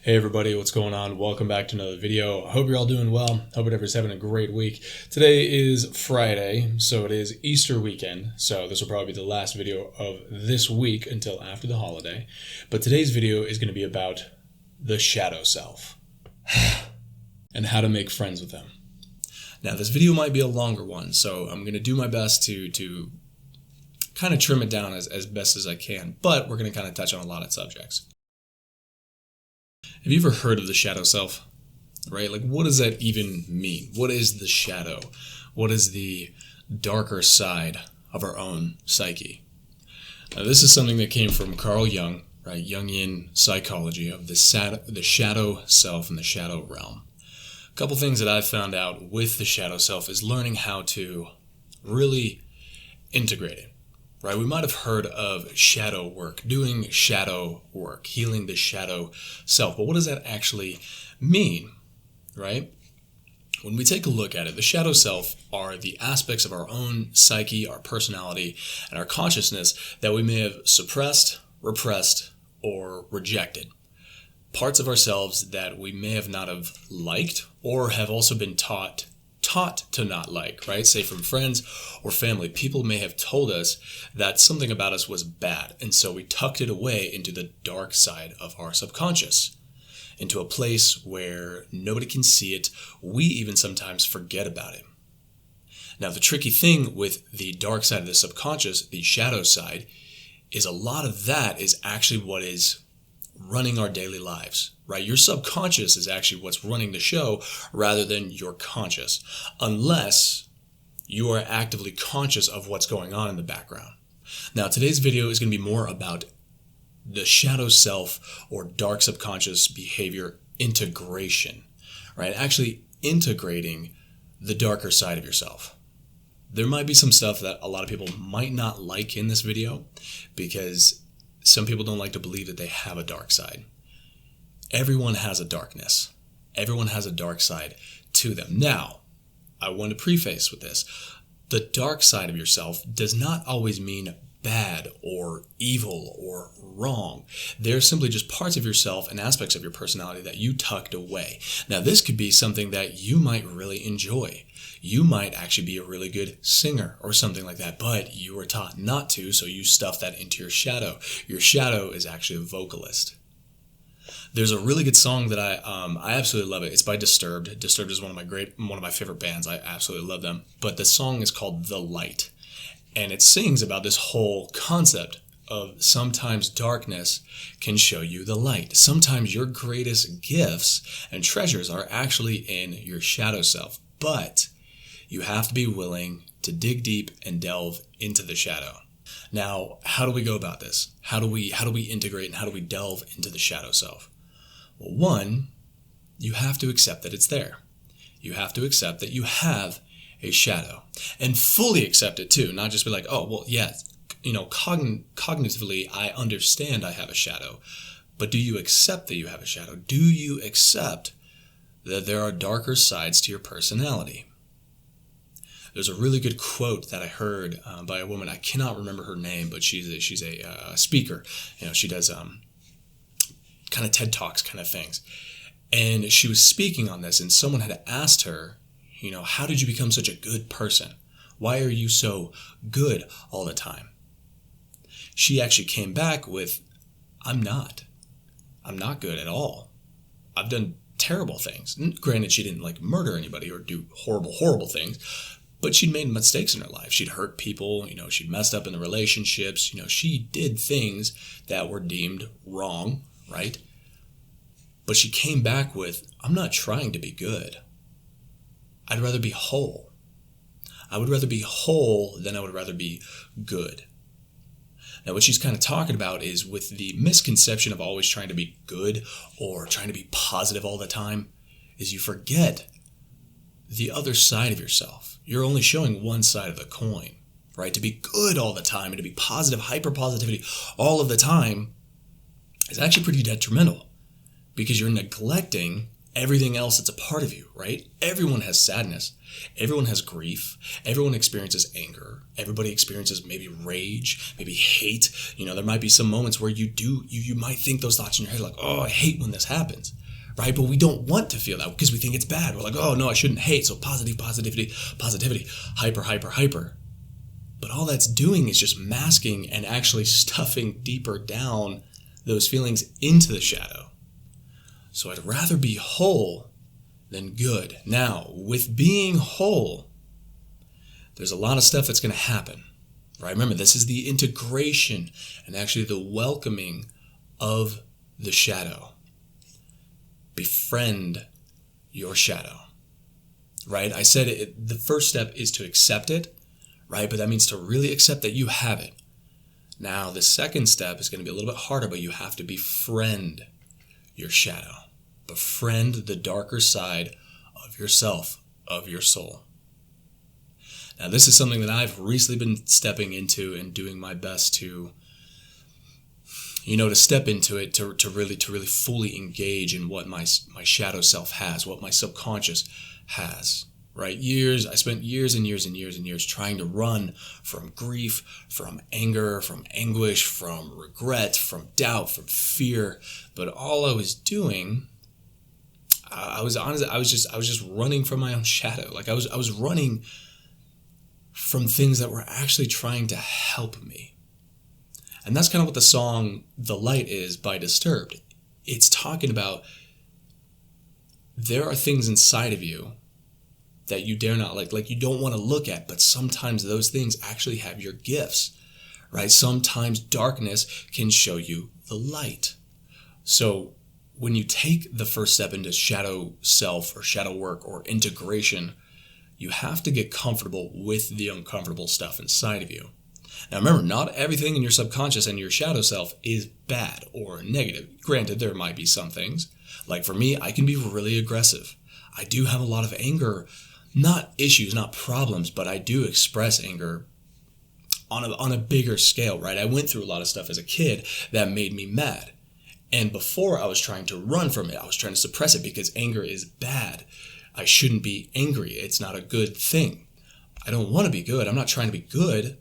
Hey everybody, what's going on? Welcome back to another video. I hope you're all doing well. Hope everybody's having a great week. Today is Friday, so it is Easter weekend. So this will probably be the last video of this week until after the holiday. But today's video is going to be about the shadow self and how to make friends with them. Now this video might be a longer one, so I'm going to do my best to kind of trim it down as best as I can, but we're going to kind of touch on a lot of subjects. Have you ever heard of the shadow self? Right? Like, what does that even mean? What is the shadow? What is the darker side of our own psyche? Now, this is something that came from Carl Jung, right? Jungian psychology of the shadow self and the shadow realm. A couple things that I've found out with the shadow self is learning how to really integrate it. Right, we might have heard of shadow work, doing shadow work, healing the shadow self. But what does that actually mean, right? When we take a look at it, the shadow self are the aspects of our own psyche, our personality, and our consciousness that we may have suppressed, repressed, or rejected. Parts of ourselves that we may have not have liked or have also been taught to not like, right? Say from friends or family. People may have told us that something about us was bad, and so we tucked it away into the dark side of our subconscious, into a place where nobody can see it. We even sometimes forget about it. Now, the tricky thing with the dark side of the subconscious, the shadow side, is a lot of that is actually what is running our daily lives, right? Your subconscious is actually what's running the show rather than your conscious, unless you are actively conscious of what's going on in the background. Now, today's video is going to be more about the shadow self or dark subconscious behavior integration, right? Actually integrating the darker side of yourself. There might be some stuff that a lot of people might not like in this video because some people don't like to believe that they have a dark side. Everyone has a darkness. Everyone has a dark side to them. Now, I want to preface with this. The dark side of yourself does not always mean bad or evil or wrong. They're simply just parts of yourself and aspects of your personality that you tucked away. Now, this could be something that you might really enjoy. You might actually be a really good singer or something like that, but you were taught not to, so you stuff that into your shadow. Your shadow is actually a vocalist. There's a really good song that I absolutely love it. It's by Disturbed. Disturbed is one of my favorite bands. I absolutely love them. But the song is called The Light, and it sings about this whole concept of sometimes darkness can show you the light. Sometimes your greatest gifts and treasures are actually in your shadow self, but you have to be willing to dig deep and delve into the shadow. Now, how do we go about this? How do we integrate and how do we delve into the shadow self? Well, one, you have to accept that it's there. You have to accept that you have a shadow and fully accept it too, not just be like, oh, well, yeah, cognitively, I understand I have a shadow, but do you accept that you have a shadow? Do you accept that there are darker sides to your personality? There's a really good quote that I heard by a woman. I cannot remember her name, but she's a speaker. She does kind of TED Talks kind of things. And she was speaking on this, and someone had asked her, how did you become such a good person? Why are you so good all the time? She actually came back with, I'm not good at all. I've done terrible things. Granted, she didn't murder anybody or do horrible things, but she'd made mistakes in her life. She'd hurt people, she'd messed up in the relationships, she did things that were deemed wrong, right? But she came back with, I'm not trying to be good. I'd rather be whole. I would rather be whole than I would rather be good. Now, what she's kind of talking about is with the misconception of always trying to be good or trying to be positive all the time, is you forget the other side of yourself. You're only showing one side of the coin, right? To be good all the time and to be positive, hyper-positivity all of the time is actually pretty detrimental because you're neglecting everything else that's a part of you, right? Everyone has sadness. Everyone has grief. Everyone experiences anger. Everybody experiences maybe rage, maybe hate. There might be some moments where you might think those thoughts in your head like, oh, I hate when this happens, right? But we don't want to feel that because we think it's bad. We're like, oh, no, I shouldn't hate. So positivity, hyper. But all that's doing is just masking and actually stuffing deeper down those feelings into the shadow. So I'd rather be whole than good. Now, with being whole, there's a lot of stuff that's going to happen, right? Remember, this is the integration and actually the welcoming of the shadow. Befriend your shadow, right? I said the first step is to accept it, right? But that means to really accept that you have it. Now, the second step is going to be a little bit harder, but you have to befriend your shadow. Befriend the darker side of yourself, of your soul. Now, this is something that I've recently been stepping into and doing my best to step into it, to really fully engage in what my shadow self has, what my subconscious has. Right? I spent years and years trying to run from grief, from anger, from anguish, from regret, from doubt, from fear. But all I was doing, I was just running from my own shadow. Like I was running from things that were actually trying to help me. And that's kind of what the song The Light is by Disturbed. It's talking about there are things inside of you that you dare not like you don't want to look at, but sometimes those things actually have your gifts, right? Sometimes darkness can show you the light. So when you take the first step into shadow self or shadow work or integration, you have to get comfortable with the uncomfortable stuff inside of you. Now remember, not everything in your subconscious and your shadow self is bad or negative. Granted, there might be some things. Like for me, I can be really aggressive. I do have a lot of anger. Not issues, not problems, but I do express anger on a bigger scale, right? I went through a lot of stuff as a kid that made me mad. And before I was trying to run from it, I was trying to suppress it because anger is bad. I shouldn't be angry. It's not a good thing. I don't want to be good. I'm not trying to be good.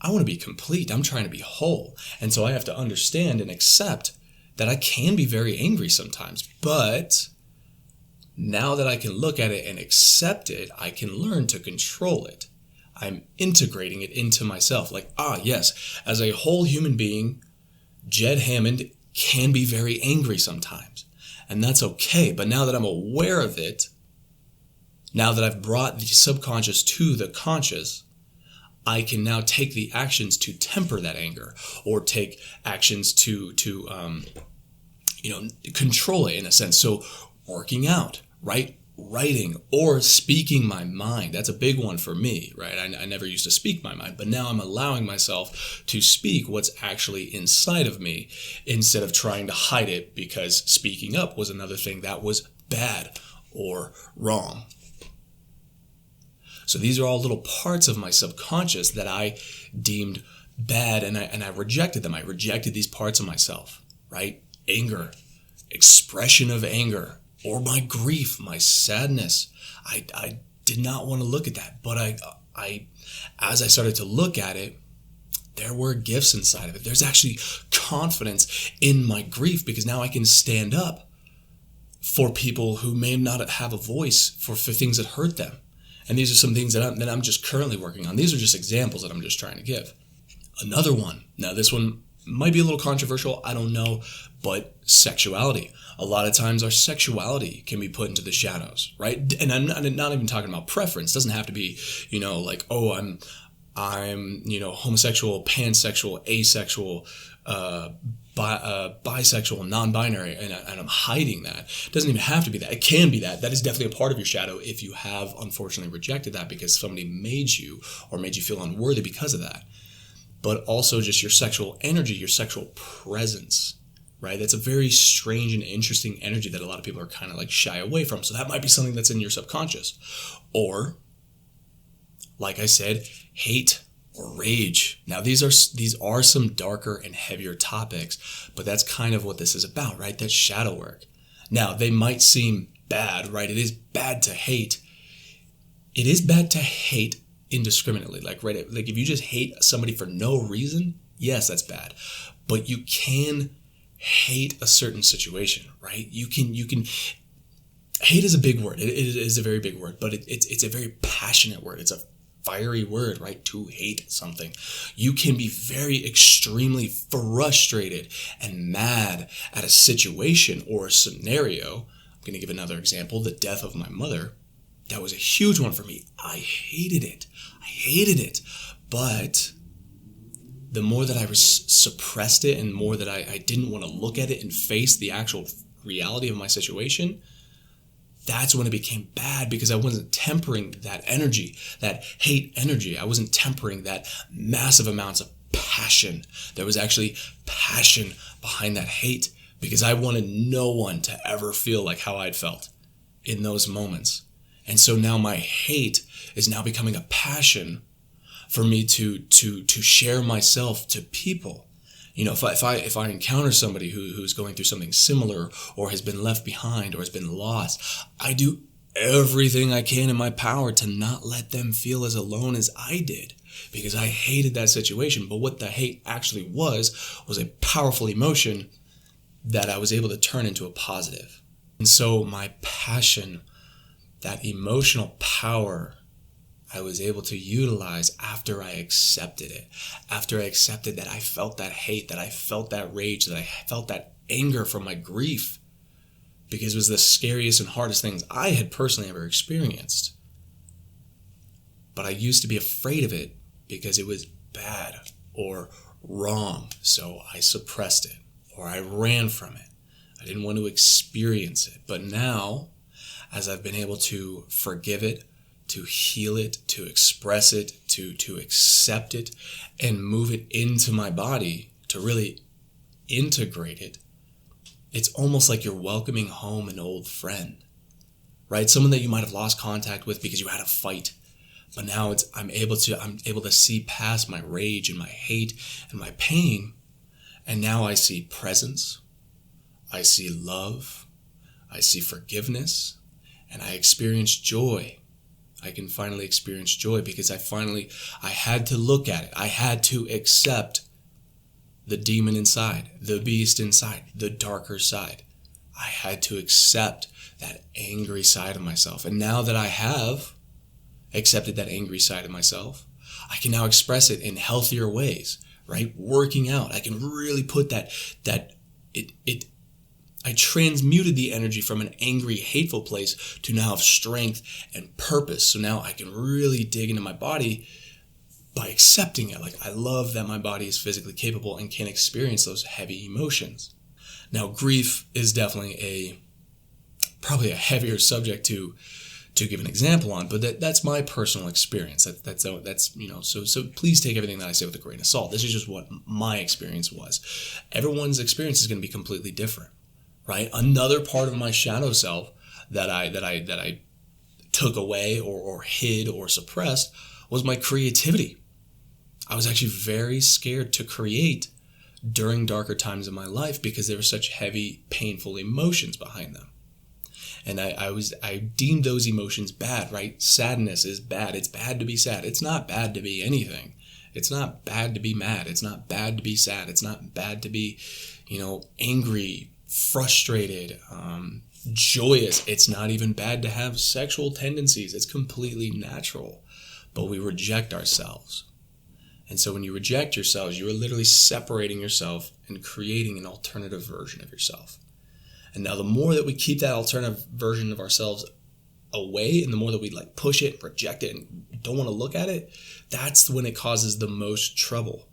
I want to be complete. I'm trying to be whole. And so I have to understand and accept that I can be very angry sometimes, but now that I can look at it and accept it, I can learn to control it. I'm integrating it into myself. Like, yes, as a whole human being, Jed Hammond can be very angry sometimes. And that's okay. But now that I'm aware of it, now that I've brought the subconscious to the conscious, I can now take the actions to temper that anger or take actions to control it in a sense. So working out, right? Writing or speaking my mind. That's a big one for me, right? I never used to speak my mind, but now I'm allowing myself to speak what's actually inside of me instead of trying to hide it because speaking up was another thing that was bad or wrong. So these are all little parts of my subconscious that I deemed bad and I rejected them. I rejected these parts of myself, right? Anger, expression of anger, or my grief, my sadness. I did not want to look at that, but I as I started to look at it, there were gifts inside of it. There's actually confidence in my grief because now I can stand up for people who may not have a voice for things that hurt them. And these are some things that I'm just currently working on. These are just examples that I'm just trying to give. Another one. Now, this one might be a little controversial. I don't know. But sexuality. A lot of times our sexuality can be put into the shadows, right? And I'm not even talking about preference. It doesn't have to be, I'm homosexual, pansexual, asexual, bisexual, non-binary, and I'm hiding that. It doesn't even have to be that. It can be that. That is definitely a part of your shadow if you have unfortunately rejected that because somebody made you or made you feel unworthy because of that. But also just your sexual energy, your sexual presence, right? That's a very strange and interesting energy that a lot of people are kind of like shy away from. So that might be something that's in your subconscious. Or, like I said, hate or rage. Now, these are some darker and heavier topics, but that's kind of what this is about, right? That's shadow work. Now, they might seem bad, right? It is bad to hate. It is bad to hate indiscriminately. Like, right, like if you just hate somebody for no reason, yes, that's bad. But you can hate a certain situation, right? You can hate is a big word. It is a very big word, but it's a very passionate word. It's a fiery word, right? To hate something. You can be very extremely frustrated and mad at a situation or a scenario. I'm going to give another example, the death of my mother. That was a huge one for me. I hated it. But the more that I suppressed it and more that I didn't want to look at it and face the actual reality of my situation, that's when it became bad, because I wasn't tempering that energy, that hate energy. I wasn't tempering that massive amounts of passion. There was actually passion behind that hate, because I wanted no one to ever feel like how I'd felt in those moments. And so now my hate is now becoming a passion for me to share myself to people. You know, if I encounter somebody who's going through something similar, or has been left behind, or has been lost, I do everything I can in my power to not let them feel as alone as I did, because I hated that situation. But what the hate actually was a powerful emotion that I was able to turn into a positive. And so my passion, that emotional power, I was able to utilize after I accepted it. After I accepted that I felt that hate, that I felt that rage, that I felt that anger from my grief, because it was the scariest and hardest things I had personally ever experienced. But I used to be afraid of it because it was bad or wrong, so I suppressed it or I ran from it. I didn't want to experience it. But now, as I've been able to forgive it, to heal it, to express it, to accept it, and move it into my body, to really integrate it, it's almost like you're welcoming home an old friend, right? Someone that you might have lost contact with because you had a fight. But now I'm able to see past my rage and my hate and my pain. And now I see presence, I see love, I see forgiveness, and I experience joy. I can finally experience joy because I had to look at it. I had to accept the demon inside, the beast inside, the darker side. I had to accept that angry side of myself. And now that I have accepted that angry side of myself, I can now express it in healthier ways, right? Working out. I can really put I transmuted the energy from an angry, hateful place to now have strength and purpose. So now I can really dig into my body by accepting it. Like, I love that my body is physically capable and can experience those heavy emotions. Now, grief is definitely probably a heavier subject to give an example on, but that's my personal experience. That's so please take everything that I say with a grain of salt. This is just what my experience was. Everyone's experience is going to be completely different. Right? Another part of my shadow self that I took away or hid or suppressed was my creativity. I was actually very scared to create during darker times of my life because there were such heavy, painful emotions behind them. And I deemed those emotions bad, right? Sadness is bad. It's bad to be sad. It's not bad to be anything. It's not bad to be mad. It's not bad to be sad. It's not bad to be, angry, frustrated, joyous. It's not even bad to have sexual tendencies. It's completely natural, but we reject ourselves. And so when you reject yourselves, you are literally separating yourself and creating an alternative version of yourself. And now the more that we keep that alternative version of ourselves away, and the more that we push it, reject it, and don't want to look at it, that's when it causes the most trouble.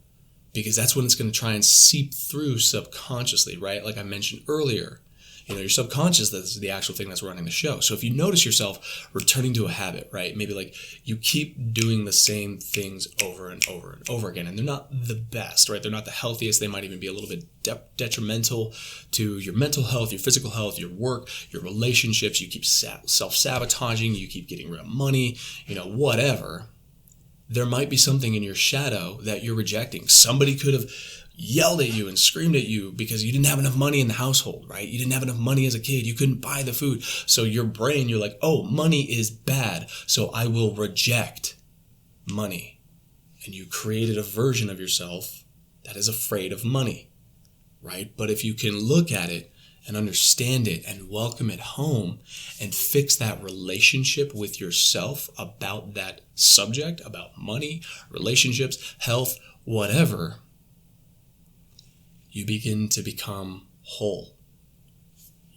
Because that's when it's going to try and seep through subconsciously, right? Like I mentioned earlier, your subconscious, that's the actual thing that's running the show. So if you notice yourself returning to a habit, right? Maybe you keep doing the same things over and over and over again, and they're not the best, right? They're not the healthiest. They might even be a little bit detrimental to your mental health, your physical health, your work, your relationships. You keep self-sabotaging. You keep getting rid of money, whatever. there might be something in your shadow that you're rejecting. Somebody could have yelled at you and screamed at you because you didn't have enough money in the household, right? You didn't have enough money as a kid. You couldn't buy the food. So your brain, you're like, oh, money is bad, so I will reject money. And you created a version of yourself that is afraid of money, right? But if you can look at it and understand it and welcome it home and fix that relationship with yourself about that subject, about money, relationships, health, whatever, you begin to become whole,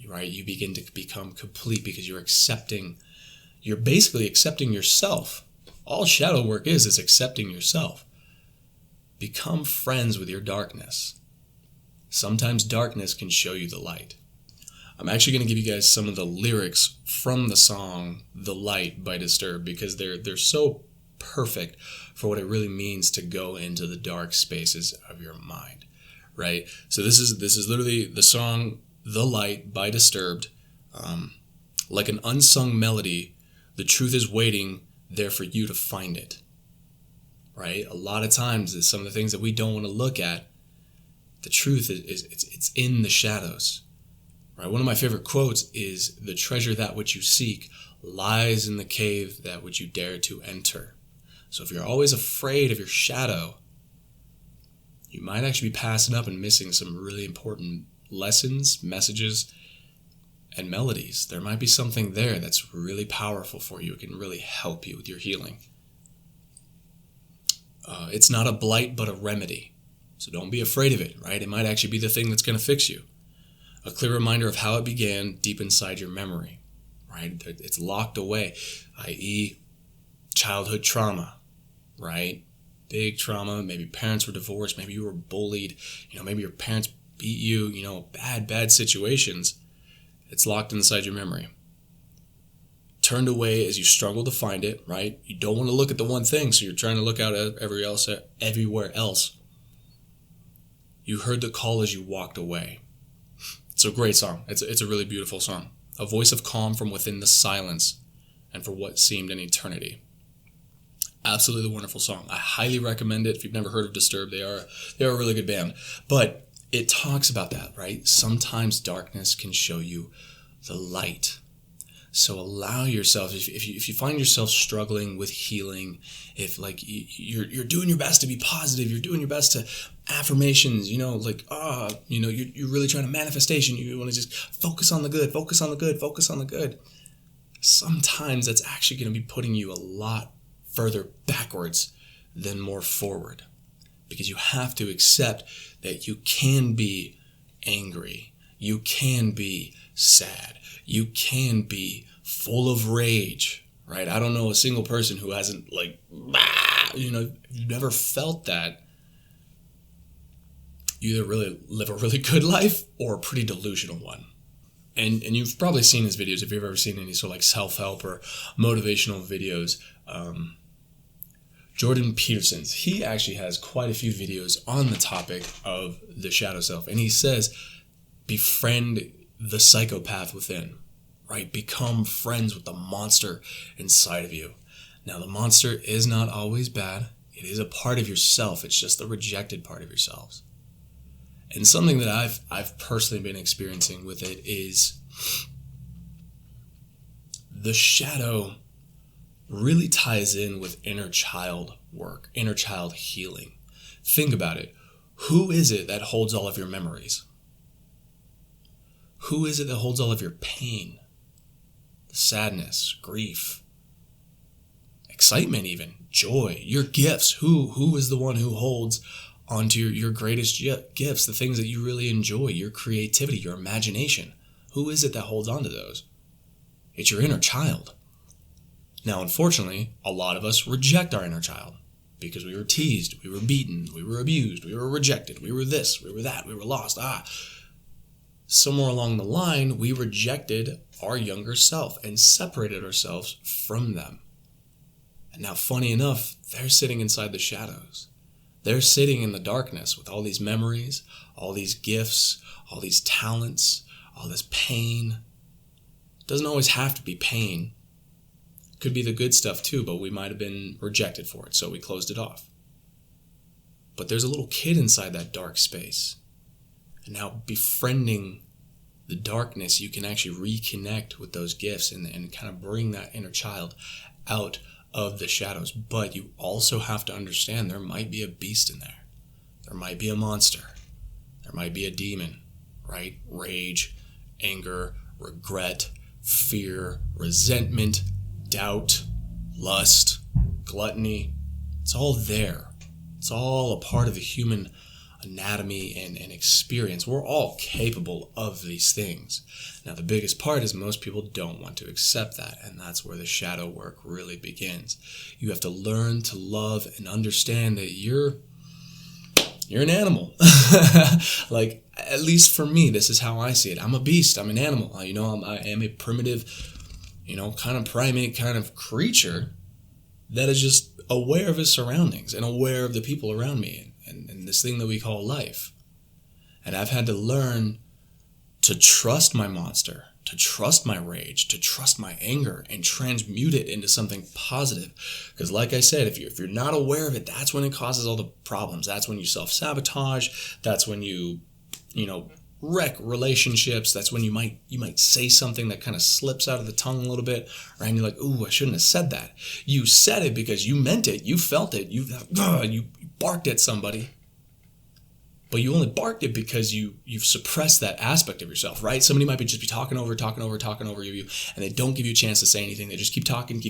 right? You begin to become complete because you're basically accepting yourself. All shadow work is accepting yourself. Become friends with your darkness. Sometimes darkness can show you the light. I'm actually going to give you guys some of the lyrics from the song The Light by Disturbed because they're so perfect for what it really means to go into the dark spaces of your mind, right? So this is literally the song The Light by Disturbed. Like an unsung melody, the truth is waiting there for you to find it, right? A lot of times it's some of the things that we don't want to look at. The truth is it's in the shadows, right? One of my favorite quotes is, the treasure that which you seek lies in the cave that which you dare to enter. So if you're always afraid of your shadow, you might actually be passing up and missing some really important lessons, messages, and melodies. There might be something there that's really powerful for you. It can really help you with your healing. It's not a blight, but a remedy. So don't be afraid of it, right? It might actually be the thing that's going to fix you. A clear reminder of how it began deep inside your memory, right? It's locked away, i.e. childhood trauma, right? Big trauma. Maybe parents were divorced. Maybe you were bullied. Maybe your parents beat you, bad situations. It's locked inside your memory. Turned away as you struggle to find it, right? You don't want to look at the one thing, so you're trying to look out at everywhere else. You heard the call as you walked away. It's a great song. It's a really beautiful song. A voice of calm from within the silence and for what seemed an eternity. Absolutely wonderful song. I highly recommend it. If you've never heard of Disturbed, they are a really good band. But it talks about that, right? Sometimes darkness can show you the light. So allow yourself, if you find yourself struggling with healing, if like you're doing your best to be positive, you're doing your best to affirmations, you're really trying to manifestation, you want to just focus on the good, focus on the good, focus on the good. Sometimes that's actually going to be putting you a lot further backwards than more forward, because you have to accept that you can be angry, you can be sad, you can be full of rage, right? I don't know a single person who hasn't you've never felt that. You either really live a really good life or a pretty delusional one. And you've probably seen his videos if you've ever seen any sort of like self-help or motivational videos. Jordan Peterson's, he actually has quite a few videos on the topic of the shadow self. And he says, befriend the psychopath within, right? Become friends with the monster inside of you. Now, the monster is not always bad. It is a part of yourself. It's just the rejected part of yourselves. And something that I've personally been experiencing with it is the shadow really ties in with inner child work, inner child healing. Think about it. Who is it that holds all of your memories? Who is it that holds all of your pain, sadness, grief, excitement even, joy, your gifts? Who is the one who holds onto your greatest gifts, the things that you really enjoy, your creativity, your imagination? Who is it that holds on to those? It's your inner child. Now, unfortunately, a lot of us reject our inner child because we were teased, we were beaten, we were abused, we were rejected, we were this, we were that, we were lost. Somewhere along the line, we rejected our younger self and separated ourselves from them. And now, funny enough, they're sitting inside the shadows. They're sitting in the darkness with all these memories, all these gifts, all these talents, all this pain. It doesn't always have to be pain. Could be the good stuff too, but we might have been rejected for it, so we closed it off. But there's a little kid inside that dark space. And now befriending the darkness, you can actually reconnect with those gifts and kind of bring that inner child out of the shadows. But you also have to understand there might be a beast in there. There might be a monster. There might be a demon, right? Rage, anger, regret, fear, resentment, doubt, lust, gluttony. It's all there. It's all a part of the human anatomy and experience. We're all capable of these things. Now, the biggest part is most people don't want to accept that, and that's where the shadow work really begins. You have to learn to love and understand that you're an animal. Like, at least for me, this is how I see it. I'm a beast. I'm an animal. I am a primitive, kind of primate kind of creature that is just aware of his surroundings and aware of the people around me and this thing that we call life. And I've had to learn to trust my monster, to trust my rage, to trust my anger, and transmute it into something positive. Because like I said, if you're not aware of it, that's when it causes all the problems. That's when you self-sabotage. That's when you wreck relationships. That's when you might say something that kind of slips out of the tongue a little bit, right? And you're like, ooh, I shouldn't have said that. You said it because you meant it. You felt it. You barked at somebody. But you only barked it because you've suppressed that aspect of yourself, right? Somebody might just be talking over you, and they don't give you a chance to say anything. They just keep talking, and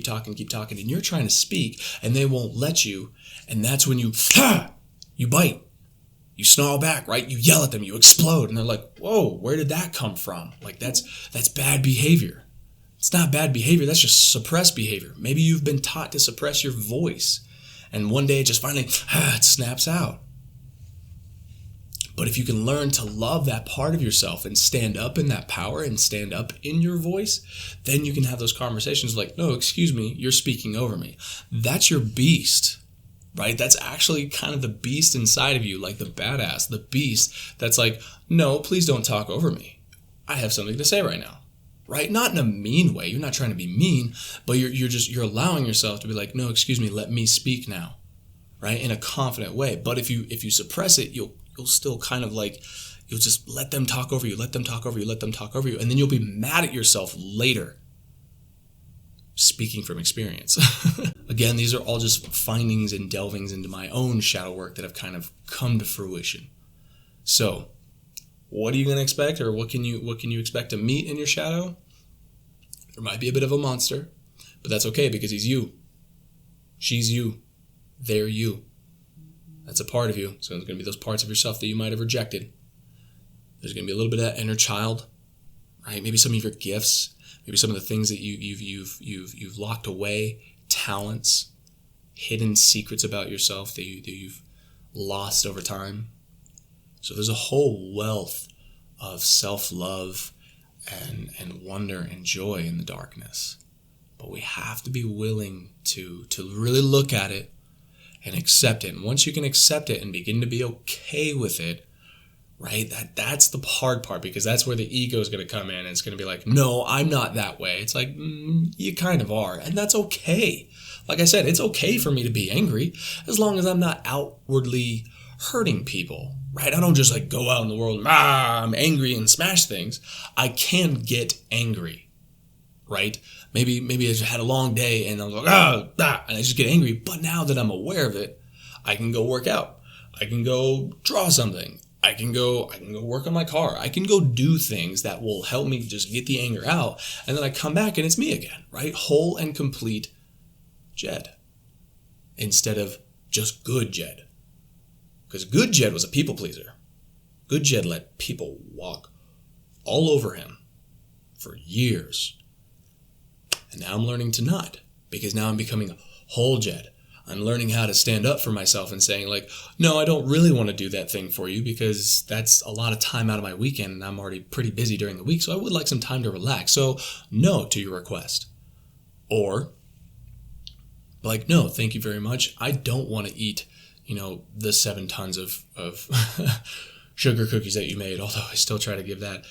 you're trying to speak, and they won't let you. And that's when you bite. You snarl back, right? You yell at them, you explode, and they're like, whoa, where did that come from? Like, that's bad behavior. It's not bad behavior, that's just suppressed behavior. Maybe you've been taught to suppress your voice, and one day it just finally, it snaps out. But if you can learn to love that part of yourself and stand up in that power and stand up in your voice, then you can have those conversations like, no, excuse me, you're speaking over me. That's your beast, right? That's actually kind of the beast inside of you, like the badass, the beast that's like, no, please don't talk over me. I have something to say right now, right? Not in a mean way. You're not trying to be mean, but you're allowing yourself to be like, no, excuse me, let me speak now, right? In a confident way. But if you suppress it, you'll still kind of like, you'll just let them talk over you, and then you'll be mad at yourself later. Speaking from experience. Again, these are all just findings and delvings into my own shadow work that have kind of come to fruition. So, what are you going to expect, or what can you expect to meet in your shadow? There might be a bit of a monster, but that's okay because he's you. She's you. They're you. That's a part of you. So there's going to be those parts of yourself that you might have rejected. There's going to be a little bit of that inner child, right? Maybe some of your gifts, maybe some of the things that you've locked away, talents, hidden secrets about yourself that you've lost over time. So there's a whole wealth of self-love and wonder and joy in the darkness. But we have to be willing to really look at it and accept it. And once you can accept it and begin to be okay with it, right, that's the hard part, because that's where the ego is going to come in and it's going to be like, no, I'm not that way. It's like, you kind of are. And that's okay. Like I said, it's okay for me to be angry as long as I'm not outwardly hurting people, right? I don't just like go out in the world, I'm angry and smash things. I can get angry, right? Maybe I just had a long day and I was like, and I just get angry. But now that I'm aware of it, I can go work out. I can go draw something. I can go work on my car. I can go do things that will help me just get the anger out. And then I come back and it's me again, right? Whole and complete Jed. Instead of just good Jed. Because good Jed was a people pleaser. Good Jed let people walk all over him for years. And now I'm learning to not, because now I'm becoming whole Jed. I'm learning how to stand up for myself and saying like, no, I don't really want to do that thing for you because that's a lot of time out of my weekend and I'm already pretty busy during the week. So I would like some time to relax. So no to your request. Or like, no, thank you very much. I don't want to eat, the 7 tons of sugar cookies that you made. Although I still try to give that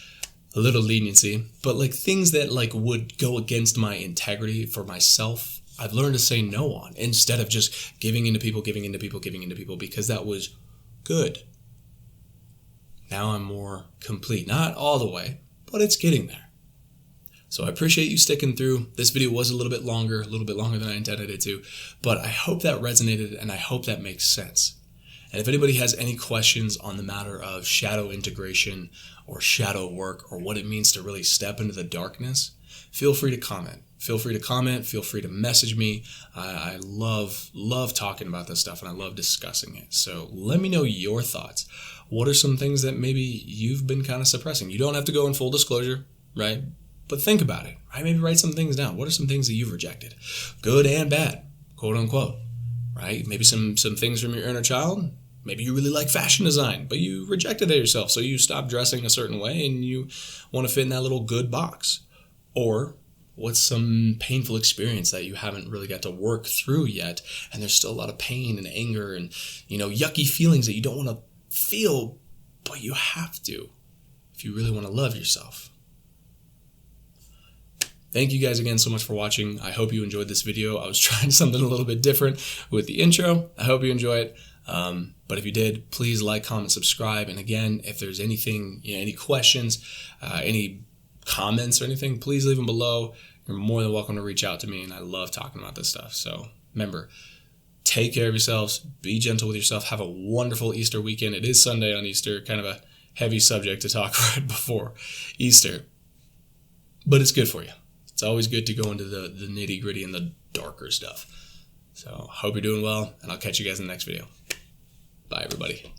a little leniency, but like things that like would go against my integrity for myself, I've learned to say no on instead of just giving into people, because that was good. Now I'm more complete. Not all the way, but it's getting there. So I appreciate you sticking through. This video was a little bit longer than I intended it to, but I hope that resonated and I hope that makes sense. And if anybody has any questions on the matter of shadow integration or shadow work or what it means to really step into the darkness, feel free to comment. Feel free to message me. I love talking about this stuff and I love discussing it. So let me know your thoughts. What are some things that maybe you've been kind of suppressing? You don't have to go in full disclosure, right? But think about it, right? Maybe write some things down. What are some things that you've rejected? Good and bad, quote unquote, right? Maybe some things from your inner child. Maybe you really like fashion design, but you rejected it yourself. So you stopped dressing a certain way and you want to fit in that little good box. Or what's some painful experience that you haven't really got to work through yet, and there's still a lot of pain and anger and, yucky feelings that you don't want to feel, but you have to if you really want to love yourself. Thank you guys again so much for watching. I hope you enjoyed this video. I was trying something a little bit different with the intro. I hope you enjoy it. But if you did, please like, comment, subscribe. And again, if there's anything, any questions, any comments or anything, please leave them below. You're more than welcome to reach out to me, and I love talking about this stuff. So remember, take care of yourselves, be gentle with yourself, have a wonderful Easter weekend. It is Sunday on Easter, kind of a heavy subject to talk right before Easter, but it's good for you. It's always good to go into the nitty gritty and the darker stuff. So hope you're doing well, and I'll catch you guys in the next video. Bye, everybody.